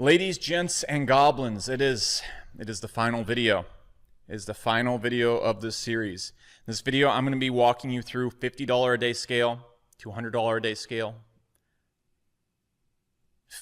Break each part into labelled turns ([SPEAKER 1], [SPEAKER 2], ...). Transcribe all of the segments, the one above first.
[SPEAKER 1] Ladies, gents, and goblins, it is the final video. It is the final video of this series. In this video, I'm going to be walking you through $50 a day scale, $200 a day scale,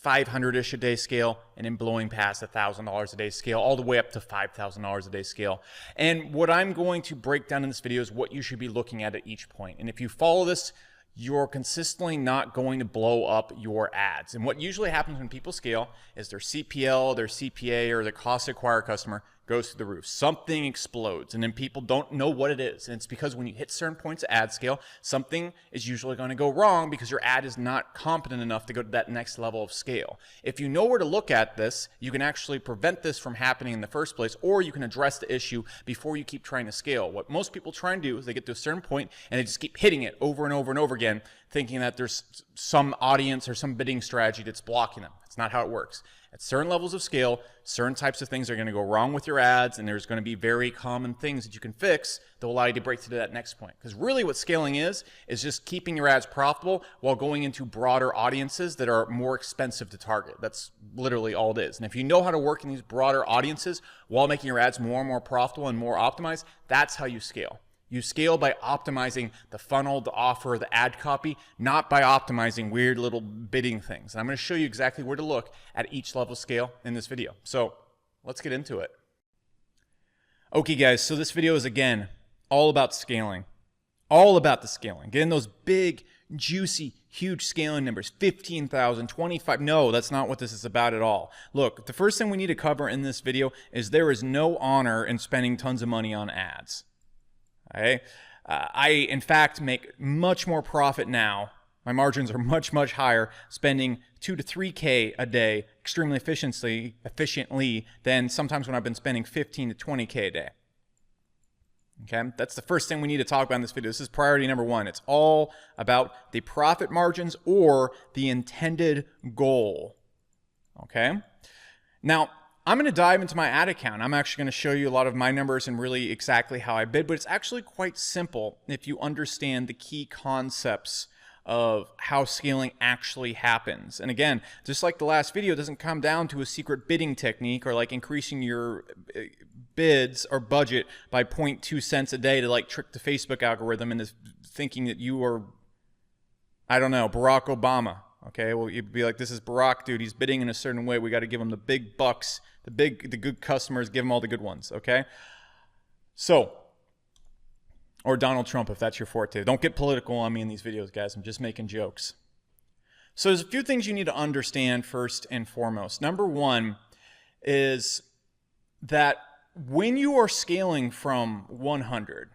[SPEAKER 1] 500-ish a day scale, and then blowing past $1,000 a day scale, all the way up to $5,000 a day scale. And what I'm going to break down in this video is what you should be looking at each point. And if you follow this, you're consistently not going to blow up your ads. And what usually happens when people scale is their CPL, their CPA, or their cost to acquire customer goes through the roof. Something explodes, and then people don't know what it is. And it's because when you hit certain points of ad scale, something is usually going to go wrong because your ad is not competent enough to go to that next level of scale. If you know where to look at this, you can actually prevent this from happening in the first place, or you can address the issue before you keep trying to scale. What most people try and do is they get to a certain point and they just keep hitting it over and over and over again, thinking that there's some audience or some bidding strategy that's blocking them. That's not how it works. At certain levels of scale, certain types of things are going to go wrong with your ads, and there's going to be very common things that you can fix that will allow you to break to that next point. Because really what scaling is just keeping your ads profitable while going into broader audiences that are more expensive to target. That's literally all it is. And if you know how to work in these broader audiences while making your ads more and more profitable and more optimized, that's how you scale. You scale by optimizing the funnel, the offer, the ad copy, not by optimizing weird little bidding things. And I'm going to show you exactly where to look at each level scale in this video. So let's get into it. Okay, guys, so this video is, again, all about scaling. All about the scaling. Getting those big, juicy, huge scaling numbers, 15,000, 25. No, that's not what this is about at all. Look, the first thing we need to cover in this video is there is no honor in spending tons of money on ads. Okay. I, in fact, make much more profit now. My margins are much, much higher spending 2 to 3K a day extremely efficiently than sometimes when I've been spending 15 to 20K a day. Okay. That's the first thing we need to talk about in this video. This is priority number one. It's all about the profit margins or the intended goal. Okay. Now, I'm going to dive into my ad account. I'm actually going to show you a lot of my numbers and really exactly how I bid, but it's actually quite simple if you understand the key concepts of how scaling actually happens. And again, just like the last video, it doesn't come down to a secret bidding technique or like increasing your bids or budget by 0.2 cents a day to like trick the Facebook algorithm into thinking that you are, I don't know, Barack Obama. Okay, well, you'd be like, this is Barack, dude. He's bidding in a certain way. We got to give him the big bucks, the good customers, give him all the good ones, okay? So, or Donald Trump, if that's your forte. Don't get political on me in these videos, guys. I'm just making jokes. So there's a few things you need to understand first and foremost. Number one is that when you are scaling from 100,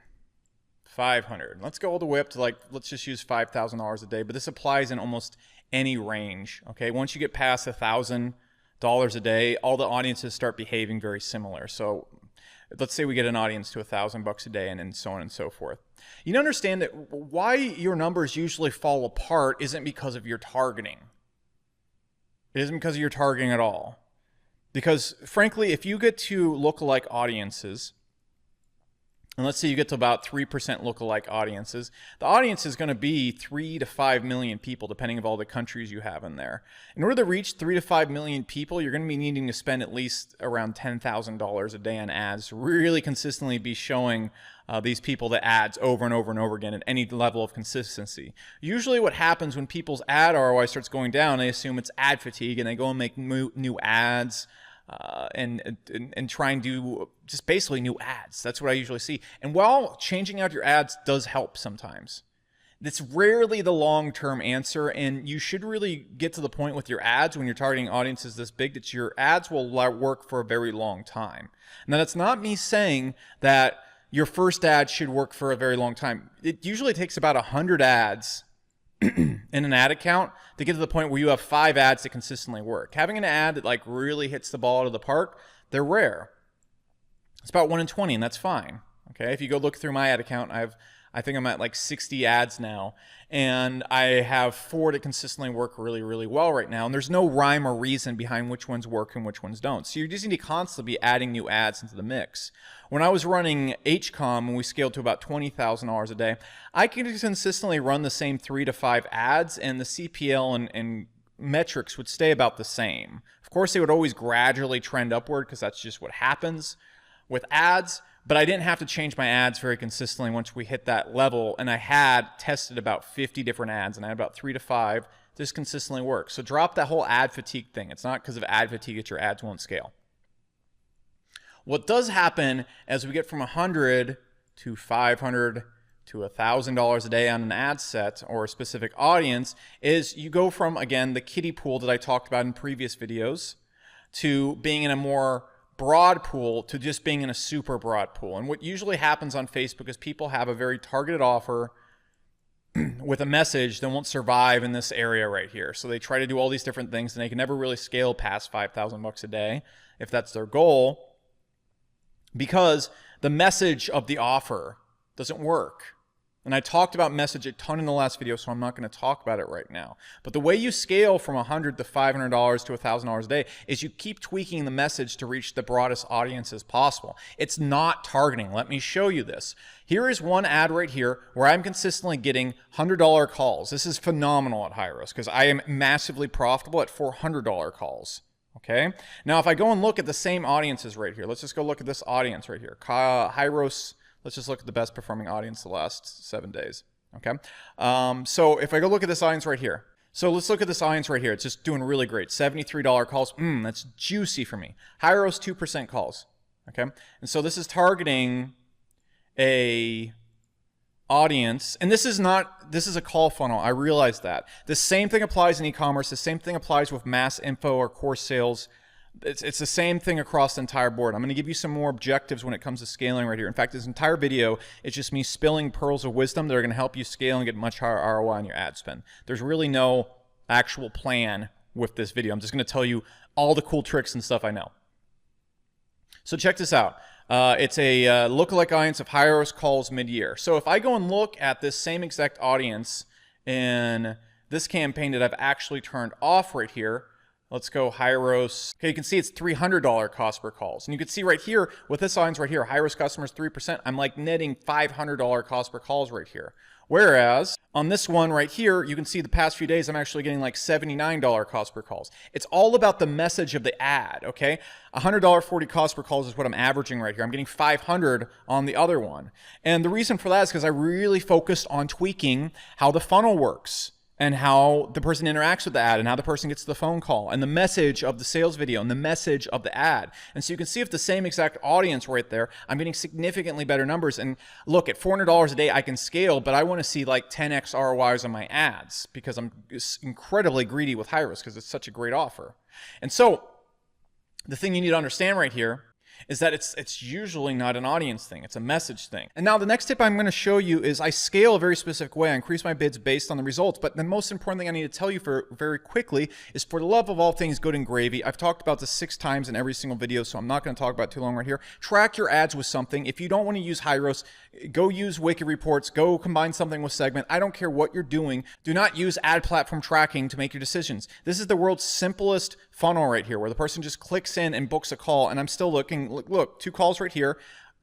[SPEAKER 1] 500, let's go all the way up to like, let's just use $5,000 a day, but this applies in almost any range, okay? Once you get past $1,000 a day, all the audiences start behaving very similar. So let's say we get an audience to $1,000 a day and so on and so forth. You need to understand that why your numbers usually fall apart isn't because of your targeting. It isn't because of your targeting at all. Because frankly, if you get to lookalike audiences, and let's say you get to about 3% lookalike audiences, the audience is going to be 3 to 5 million people, depending on all the countries you have in there. In order to reach 3 to 5 million people, you're going to be needing to spend at least around $10,000 a day on ads to really consistently be showing these people the ads over and over and over again at any level of consistency. Usually what happens when people's ad ROI starts going down, they assume it's ad fatigue and they go and make new ads. And try and do just basically new ads. That's what I usually see. And while changing out your ads does help sometimes, it's rarely the long-term answer, and you should really get to the point with your ads when you're targeting audiences this big that your ads will work for a very long time. Now, that's not me saying that your first ad should work for a very long time. It usually takes about 100 ads in an ad account to get to the point where you have 5 ads that consistently work. Having an ad that like really hits the ball out of the park, they're rare. It's about 1 in 20, and that's fine. Okay, if you go look through my ad account, I think I'm at like 60 ads now, and I have 4 that consistently work really, really well right now. And there's no rhyme or reason behind which ones work and which ones don't. So you just need to constantly be adding new ads into the mix. When I was running HCOM, when we scaled to about $20,000 a day, I could consistently run the same 3 to 5 ads, and the CPL and metrics would stay about the same. Of course, they would always gradually trend upward because that's just what happens with ads, but I didn't have to change my ads very consistently once we hit that level, and I had tested about 50 different ads, and I had about 3 to 5. This consistently works. So drop that whole ad fatigue thing. It's not because of ad fatigue that your ads won't scale. What does happen as we get from 100 to 500 to $1,000 a day on an ad set or a specific audience is you go from, again, the kiddie pool that I talked about in previous videos to being in a more broad pool to just being in a super broad pool. And what usually happens on Facebook is people have a very targeted offer with a message that won't survive in this area right here. So they try to do all these different things and they can never really scale past 5,000 bucks a day if that's their goal, because the message of the offer doesn't work. And I talked about message a ton in the last video, so I'm not going to talk about it right now. But the way you scale from $100 to $500 to $1,000 a day is you keep tweaking the message to reach the broadest audience as possible. It's not targeting. Let me show you this. Here is one ad right here where I'm consistently getting $100 calls. This is phenomenal at HighRoast because I am massively profitable at $400 calls. Okay. Now, if I go and look at the same audiences right here, let's just go look at this audience right here. HighRoast. Let's just look at the best performing audience the last 7 days, okay? So if I go look at this audience right here. So let's look at this audience right here. It's just doing really great. $73 calls. That's juicy for me. HighRoast 2% calls, okay? And so this is targeting a audience, and this is a call funnel. I realize that. The same thing applies in e-commerce. The same thing applies with mass info or course sales. It's the same thing across the entire board. I'm going to give you some more objectives when it comes to scaling right here. In fact, this entire video is just me spilling pearls of wisdom that are going to help you scale and get much higher ROI on your ad spend. There's really no actual plan with this video. I'm just going to tell you all the cool tricks and stuff I know. So check this out. It's a lookalike audience of HighRoast calls mid-year. So if I go and look at this same exact audience in this campaign that I've actually turned off right here, let's go HighRoast. Okay, you can see it's $300 cost per calls. And you can see right here, with this audience right here, HighRoast customers 3%, I'm like netting $500 cost per calls right here. Whereas on this one right here, you can see the past few days, I'm actually getting like $79 cost per calls. It's all about the message of the ad, okay? $100.40 cost per calls is what I'm averaging right here. I'm getting $500 on the other one. And the reason for that is because I really focused on tweaking how the funnel works, and how the person interacts with the ad, and how the person gets the phone call, and the message of the sales video, and the message of the ad. And so you can see if the same exact audience right there, I'm getting significantly better numbers. And look, at $400 a day, I can scale, but I want to see like 10x ROIs on my ads because I'm incredibly greedy with HighRoast because it's such a great offer. And so the thing you need to understand right here is that it's usually not an audience thing, it's a message thing. And now the next tip I'm going to show you is I scale a very specific way. I increase my bids based on the results, but the most important thing I need to tell you very quickly is, for the love of all things good and gravy, I've talked about this 6 times in every single video, so I'm not going to talk about it too long right here. Track your ads with something. If you don't want to use HighRoast, go use Wicked Reports, go combine something with Segment. I don't care what you're doing. Do not use ad platform tracking to make your decisions. This is the world's simplest funnel right here, where the person just clicks in and books a call, and I'm still looking. Look, 2 calls right here.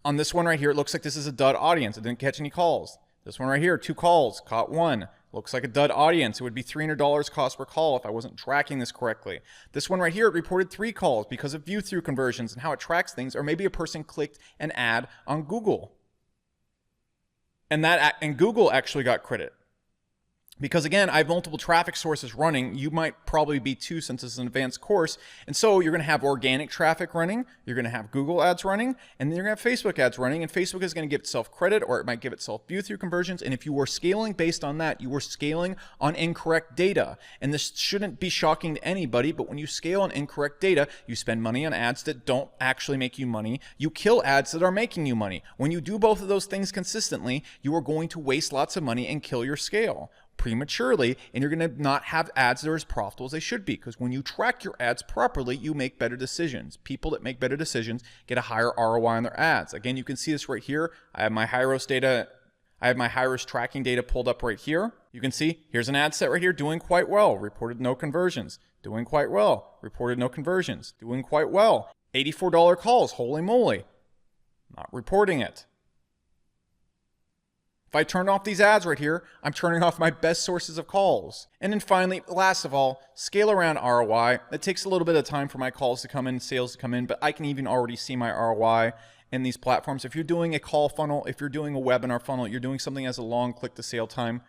[SPEAKER 1] On this one right here, it looks like this is a dud audience. It didn't catch any calls. This one right here, 2 calls, caught 1. Looks like a dud audience. It would be $300 cost per call if I wasn't tracking this correctly. This one right here, it reported 3 calls because of view-through conversions and how it tracks things, or maybe a person clicked an ad on Google. And Google actually got credit. Because again, I have multiple traffic sources running. You might probably be 2 since it's an advanced course. And so you're going to have organic traffic running, you're going to have Google ads running, and then you're going to have Facebook ads running. And Facebook is going to give itself credit, or it might give itself view-through conversions. And if you are scaling based on that, you are scaling on incorrect data. And this shouldn't be shocking to anybody, but when you scale on incorrect data, you spend money on ads that don't actually make you money. You kill ads that are making you money. When you do both of those things consistently, you are going to waste lots of money and kill your scale prematurely, and you're going to not have ads that are as profitable as they should be, because when you track your ads properly, you make better decisions. People that make better decisions get a higher ROI on their ads. Again, you can see this right here. I have my HighRoast data. I have my HighRoast tracking data pulled up right here. You can see here's an ad set right here doing quite well. Reported no conversions. Doing quite well. Reported no conversions. Doing quite well. $84 calls. Holy moly. Not reporting it. If I turn off these ads right here, I'm turning off my best sources of calls. And then finally, last of all, scale around ROI. It takes a little bit of time for my calls to come in, sales to come in, but I can even already see my ROI in these platforms. If you're doing a call funnel, if you're doing a webinar funnel, you're doing something that has a long click to sale time,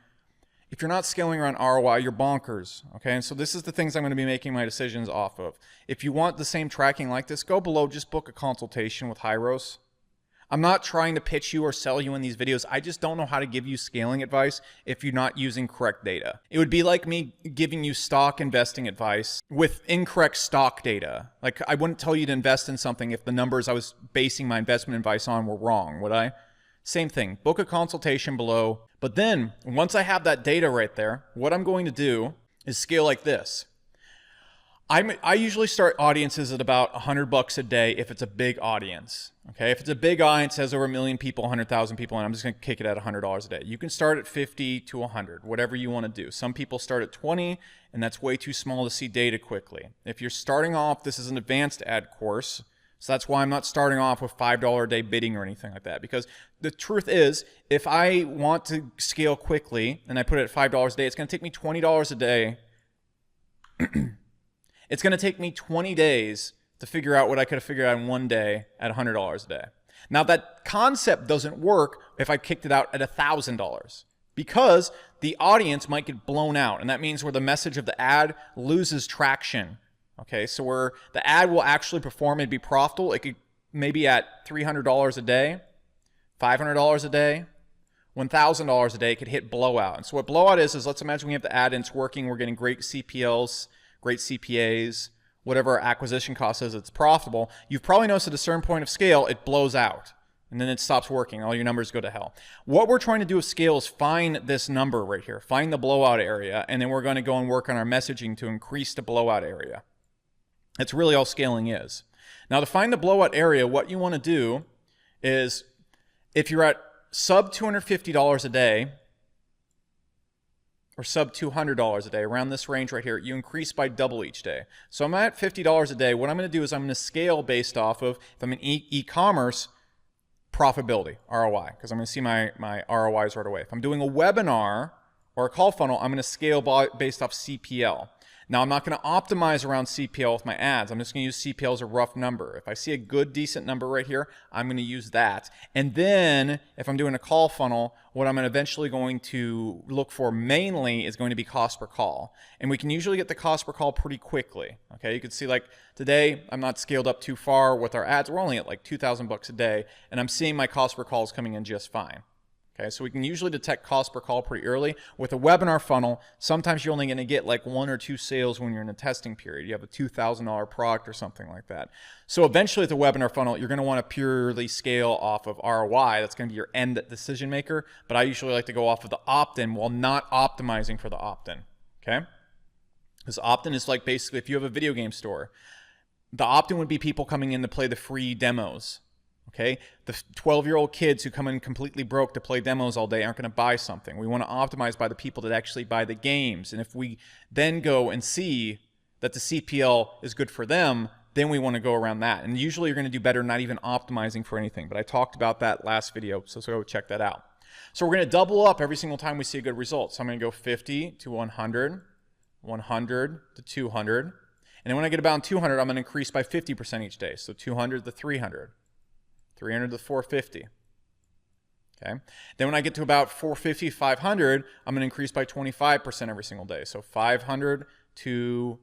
[SPEAKER 1] if you're not scaling around ROI, you're bonkers, okay? And so this is the things I'm gonna be making my decisions off of. If you want the same tracking like this, go below, just book a consultation with Hyros. I'm not trying to pitch you or sell you in these videos. I just don't know how to give you scaling advice if you're not using correct data. It would be like me giving you stock investing advice with incorrect stock data. Like, I wouldn't tell you to invest in something if the numbers I was basing my investment advice on were wrong, would I? Same thing, book a consultation below. But then once I have that data right there, what I'm going to do is scale like this. I usually start audiences at about $100 a day if it's a big audience. Okay, if it's a big audience, has over 1 million people, 100,000 people, and I'm just going to kick it at $100 a day. You can start at 50 to 100, whatever you want to do. Some people start at 20, and that's way too small to see data quickly. If you're starting off, this is an advanced ad course, so that's why I'm not starting off with $5 a day bidding or anything like that. Because the truth is, if I want to scale quickly and I put it at $5 a day, it's going to take me $20 a day. It's going to take me 20 days to figure out what I could have figured out in one day at $100 a day. Now, that concept doesn't work if I kicked it out at $1,000 because the audience might get blown out. And that means where the message of the ad loses traction. Okay, so where the ad will actually perform and be profitable, it could maybe at $300 a day, $500 a day, $1,000 a day, it could hit blowout. And so what blowout is let's imagine we have the ad and it's working, we're getting great CPLs, great CPAs, whatever our acquisition cost is, it's profitable. You've probably noticed at a certain point of scale, it blows out and then it stops working. All your numbers go to hell. What we're trying to do with scale is find this number right here, find the blowout area, and then we're going to go and work on our messaging to increase the blowout area. That's really all scaling is. Now, to find the blowout area, what you want to do is if you're at sub $250 a day, or sub $200 a day, around this range right here, you increase by double each day. So I'm at $50 a day. What I'm going to do is I'm going to scale based off of, if I'm in e-commerce, profitability, ROI, because I'm going to see my ROIs right away. If I'm doing a webinar or a call funnel, I'm going to scale based off CPL. Now, I'm not going to optimize around CPL with my ads. I'm just going to use CPL as a rough number. If I see a good, decent number right here, I'm going to use that. And then if I'm doing a call funnel, what I'm eventually going to look for mainly is going to be cost per call. And we can usually get the cost per call pretty quickly. Okay, you can see like today, I'm not scaled up too far with our ads. We're only at like $2,000 a day, and I'm seeing my cost per call is coming in just fine. Okay, so we can usually detect cost per call pretty early. With a webinar funnel, sometimes you're only going to get like 1 or 2 sales when you're in a testing period. You have a $2,000 product or something like that. So eventually with the webinar funnel, you're going to want to purely scale off of ROI. That's going to be your end decision maker. But I usually like to go off of the opt-in while not optimizing for the opt-in. Okay? Because opt-in is like basically if you have a video game store, the opt-in would be people coming in to play the free demos. Okay, the 12-year-old kids who come in completely broke to play demos all day aren't going to buy something. We want to optimize by the people that actually buy the games. And if we then go and see that the CPL is good for them, then we want to go around that. And usually you're going to do better not even optimizing for anything. But I talked about that last video, so go check that out. So we're going to double up every single time we see a good result. So I'm going to go 50 to 100, 100 to 200. And then when I get about 200, I'm going to increase by 50% each day. So 200 to 300. 300 to 450. Okay. Then when I get to about 450, 500, I'm going to increase by 25% every single day. So 500 to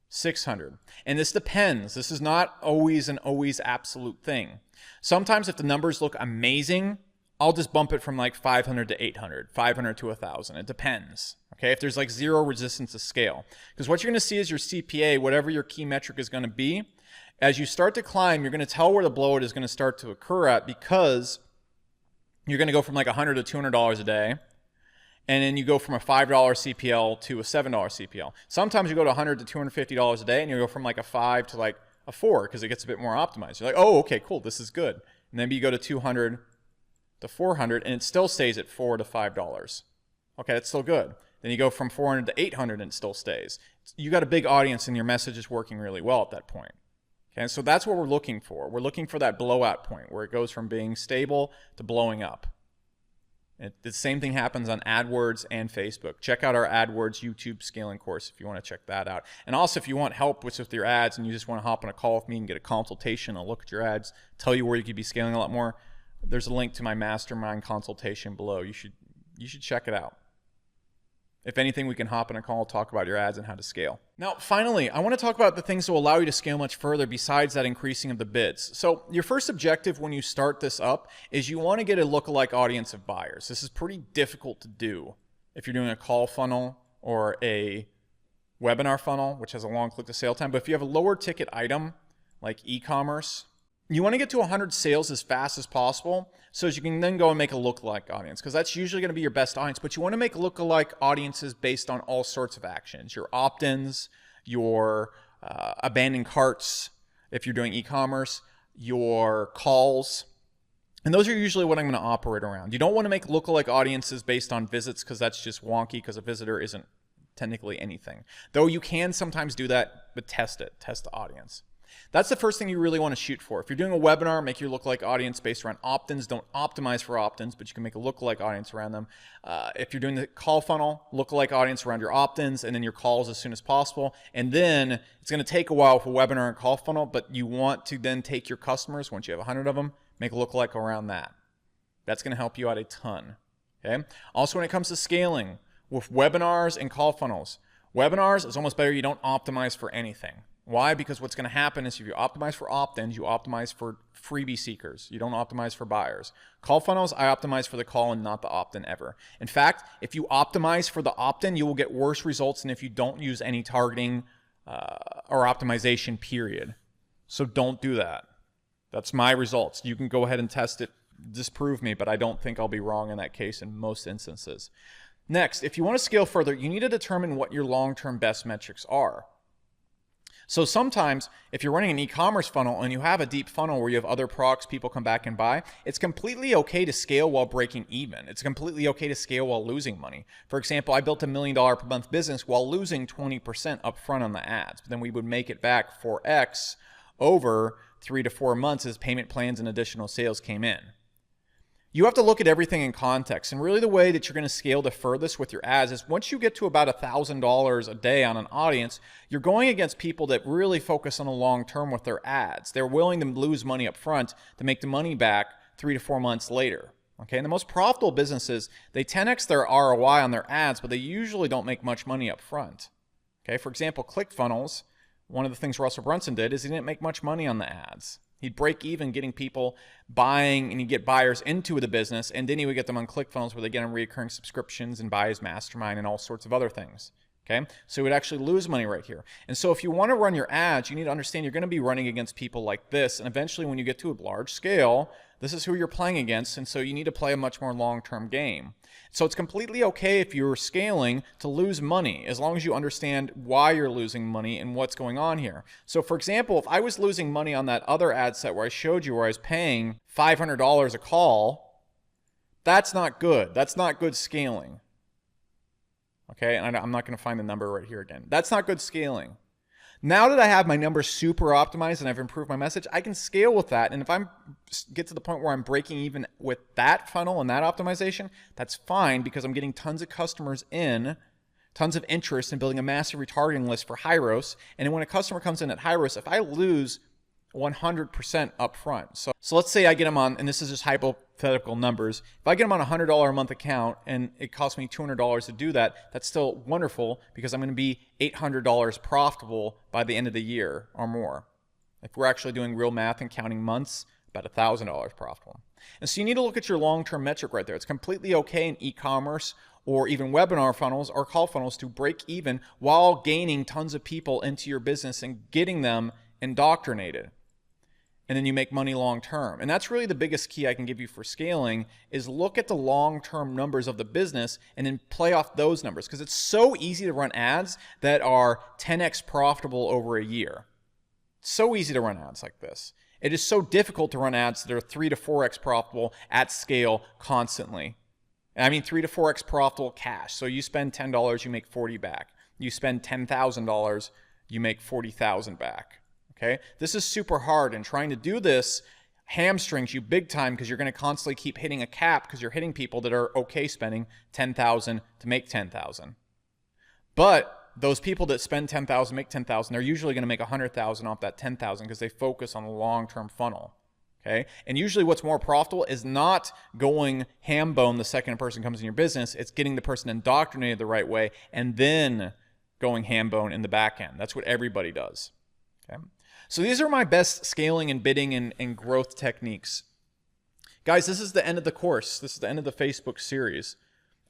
[SPEAKER 1] 600. And this depends. This is not always an absolute thing. Sometimes if the numbers look amazing, I'll just bump it from like 500 to 800, 500 to 1,000. It depends. Okay. If there's like zero resistance to scale. Because what you're going to see is your CPA, whatever your key metric is going to be, as you start to climb, you're going to tell where the blowout is going to start to occur at because you're going to go from like $100 to $200 a day, and then you go from a $5 CPL to a $7 CPL. Sometimes you go to $100 to $250 a day, and you go from like a 5 to like a 4 because it gets a bit more optimized. You're like, oh, okay, cool, this is good. And then you go to 200 to 400, and it still stays at $4 to $5. Okay, that's still good. Then you go from 400 to 800, and it still stays. You got a big audience, and your message is working really well at that point. Okay, so that's what we're looking for. We're looking for that blowout point where it goes from being stable to blowing up. The same thing happens on AdWords and Facebook. Check out our AdWords YouTube scaling course if you want to check that out. And also, if you want help with your ads and you just want to hop on a call with me and get a consultation, I'll look at your ads, tell you where you could be scaling a lot more, there's a link to my mastermind consultation below. You should check it out. If anything, we can hop on a call, talk about your ads and how to scale. Now, finally, I want to talk about the things that will allow you to scale much further besides that increasing of the bids. So your first objective when you start this up is you want to get a lookalike audience of buyers. This is pretty difficult to do if you're doing a call funnel or a webinar funnel, which has a long click to sale time. But if you have a lower ticket item like e-commerce, you want to get to 100 sales as fast as possible so as you can then go and make a lookalike audience, because that's usually going to be your best audience. But you want to make lookalike audiences based on all sorts of actions: your opt-ins, your abandoned carts if you're doing e-commerce, your calls. And those are usually what I'm going to operate around. You don't want to make lookalike audiences based on visits, because that's just wonky, because a visitor isn't technically anything. Though you can sometimes do that, but test it. Test the audience. That's the first thing you really want to shoot for. If you're doing a webinar, make your lookalike audience based around opt-ins. Don't optimize for opt-ins, but you can make a lookalike audience around them. If you're doing the call funnel, lookalike audience around your opt-ins and then your calls as soon as possible. And then it's going to take a while for webinar and call funnel, but you want to then take your customers, once you have 100 of them, make a lookalike around that. That's going to help you out a ton. Okay. Also, when it comes to scaling with webinars and call funnels, webinars is almost better you don't optimize for anything. Why? Because what's going to happen is if you optimize for opt-ins, you optimize for freebie seekers. You don't optimize for buyers. Call funnels, I optimize for the call and not the opt-in ever. In fact, if you optimize for the opt-in, you will get worse results than if you don't use any targeting or optimization, period. So don't do that. That's my results. You can go ahead and test it, disprove me, but I don't think I'll be wrong in that case in most instances. Next, if you want to scale further, you need to determine what your long-term best metrics are. So sometimes if you're running an e-commerce funnel and you have a deep funnel where you have other products people come back and buy, it's completely okay to scale while breaking even. It's completely okay to scale while losing money. For example, I built $1 million per month business while losing 20% upfront on the ads, but then we would make it back 4x over 3 to 4 months as payment plans and additional sales came in. You have to look at everything in context, and really the way that you're going to scale the furthest with your ads is once you get to about $1,000 a day on an audience, you're going against people that really focus on the long term with their ads. They're willing to lose money up front to make the money back 3 to 4 months later. Okay, and the most profitable businesses, they 10x their ROI on their ads, but they usually don't make much money up front. Okay, for example, ClickFunnels, one of the things Russell Brunson did is he didn't make much money on the ads. He'd break even getting people buying, and he'd get buyers into the business, and then he would get them on ClickFunnels where they get them recurring subscriptions and buy his mastermind and all sorts of other things. Okay, so he would actually lose money right here. And so if you want to run your ads, you need to understand you're going to be running against people like this, and eventually when you get to a large scale, this is who you're playing against, and so you need to play a much more long-term game. So it's completely okay if you're scaling to lose money, as long as you understand why you're losing money and what's going on here. So for example, if I was losing money on that other ad set where I showed you where I was paying $500 a call, that's not good. That's not good scaling. Okay, and I'm not going to find the number right here again. That's not good scaling. Now that I have my numbers super optimized and I've improved my message, I can scale with that. And if I get to the point where I'm breaking even with that funnel and that optimization, that's fine because I'm getting tons of customers in, tons of interest in building a massive retargeting list for Hyros. And then when a customer comes in at Hyros, if I lose 100% upfront. So let's say I get them on, and this is just hypothetical numbers. If I get them on a $100 a month account and it costs me $200 to do that, that's still wonderful because I'm going to be $800 profitable by the end of the year or more. If we're actually doing real math and counting months, about $1,000 profitable. And so you need to look at your long-term metric right there. It's completely okay in e-commerce or even webinar funnels or call funnels to break even while gaining tons of people into your business and getting them indoctrinated. And then you make money long term. And that's really the biggest key I can give you for scaling is look at the long-term numbers of the business and then play off those numbers, because it's so easy to run ads that are 10x profitable over a year. It's so easy to run ads like this. It is so difficult to run ads that are 3 to 4x profitable at scale constantly. I mean 3 to 4x profitable cash. So you spend $10, you make 40 back. You spend $10,000, you make 40,000 back. Okay, this is super hard, and trying to do this hamstrings you big time because you're going to constantly keep hitting a cap because you're hitting people that are okay spending $10,000 to make $10,000. But those people that spend $10,000, make $10,000, they're usually going to make $100,000 off that $10,000 because they focus on the long-term funnel. Okay. And usually what's more profitable is not going ham bone the second a person comes in your business. It's getting the person indoctrinated the right way and then going ham bone in the back end. That's what everybody does. Okay. So these are my best scaling and bidding and growth techniques. Guys, this is the end of the course. This is the end of the Facebook series.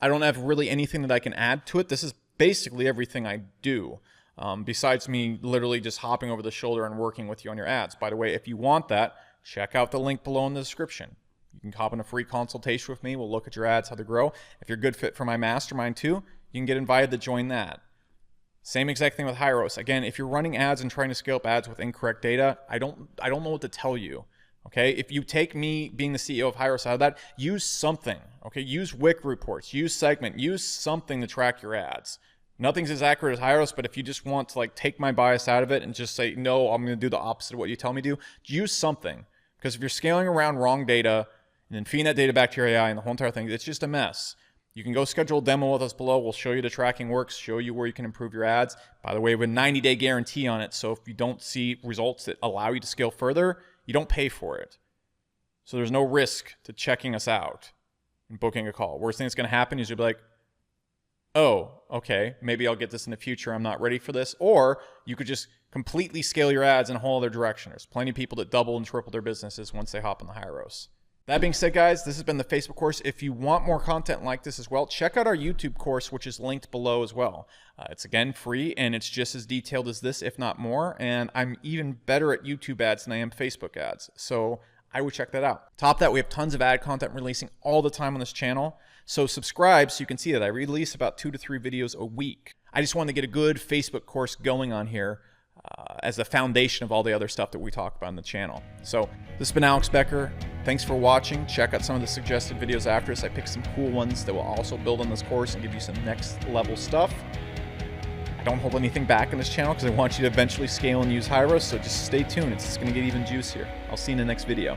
[SPEAKER 1] I don't have really anything that I can add to it. This is basically everything I do. Besides me literally just hopping over the shoulder and working with you on your ads. By the way, if you want that, check out the link below in the description. You can hop in a free consultation with me. We'll look at your ads, how to grow. If you're a good fit for my mastermind too, you can get invited to join that. Same exact thing with Hyros. Again, if you're running ads and trying to scale up ads with incorrect data, I don't know what to tell you. Okay, if you take me being the CEO of Hyros out of that, use something. Okay, use Wick reports, use Segment, use something to track your ads. Nothing's as accurate as Hyros, but if you just want to like take my bias out of it and just say, no, I'm going to do the opposite of what you tell me to do, use something. Because if you're scaling around wrong data and then feeding that data back to your AI and the whole entire thing, it's just a mess. You can go schedule a demo with us below. We'll show you the tracking works, show you where you can improve your ads. By the way, we have a 90-day guarantee on it. So if you don't see results that allow you to scale further, you don't pay for it. So there's no risk to checking us out and booking a call. Worst thing that's going to happen is you'll be like, oh, okay, maybe I'll get this in the future. I'm not ready for this. Or you could just completely scale your ads in a whole other direction. There's plenty of people that double and triple their businesses once they hop on the Hyros. That being said, guys, this has been the Facebook course. If you want more content like this as well, check out our YouTube course, which is linked below as well. It's, again, free, and it's just as detailed as this, if not more. And I'm even better at YouTube ads than I am Facebook ads. So I would check that out. Top of that, we have tons of ad content releasing all the time on this channel. So subscribe so you can see that I release about 2 to 3 videos a week. I just wanted to get a good Facebook course going on here as the foundation of all the other stuff that we talk about on the channel. So this has been Alex Becker. Thanks for watching. Check out some of the suggested videos after this. I picked some cool ones that will also build on this course and give you some next level stuff. I don't hold anything back in this channel because I want you to eventually scale and use Hyros, so just stay tuned. It's going to get even juicier. I'll see you in the next video.